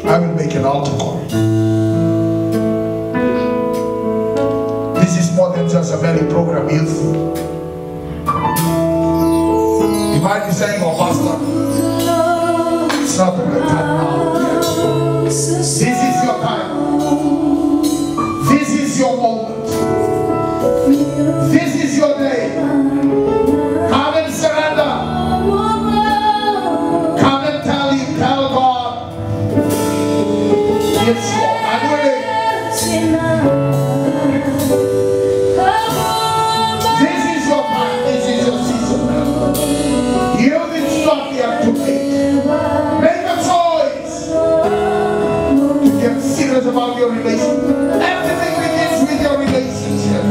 I will make an altar call. This is more than just a married program, youth. You might be saying, oh Pastor, it's not the right time now. This is your time. This is your moment. This is your day. Come and surrender. Come and tell God, yes Lord, I'm willing. This is your time. This is your season. You didn't stop yet to make a choice to get serious about your relationship. Everything begins with your relationship.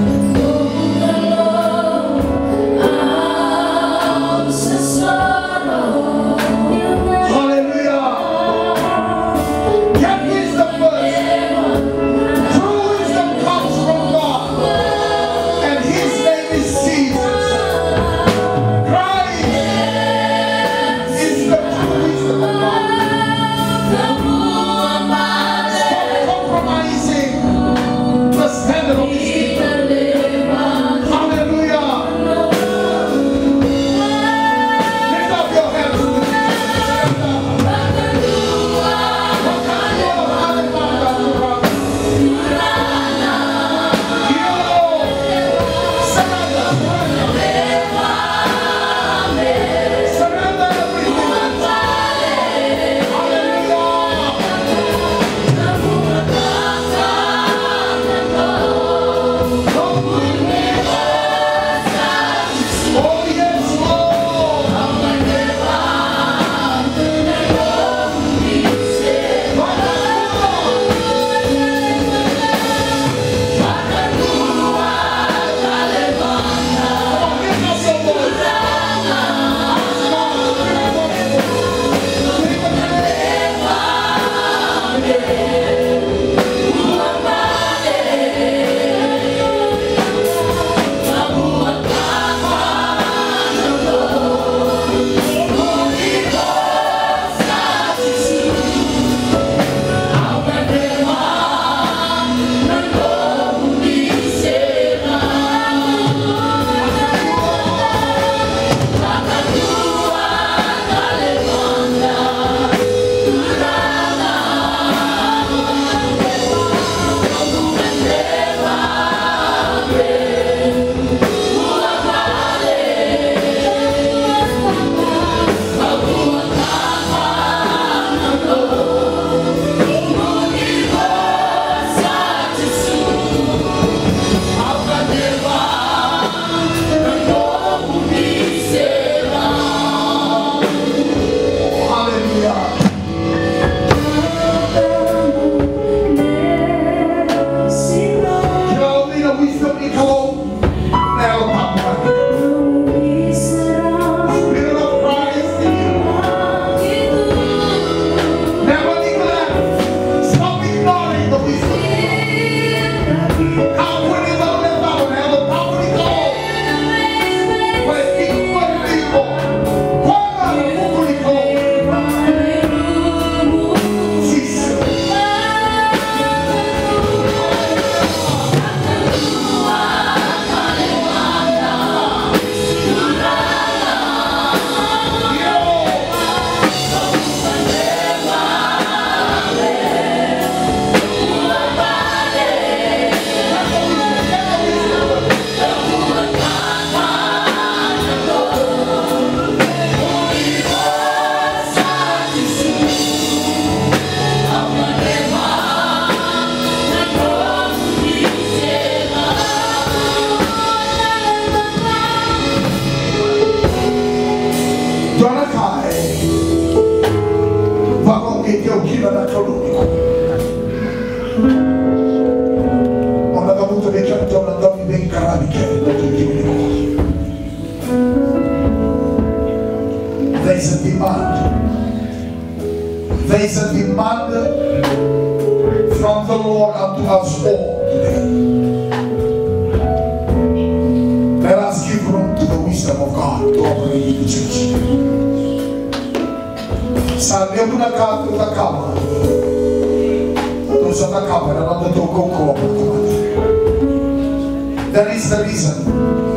There's a demand from the Lord unto us all today. Let us give room to the wisdom of God to operate in the church. Sa leo na kato na kama. That is the reason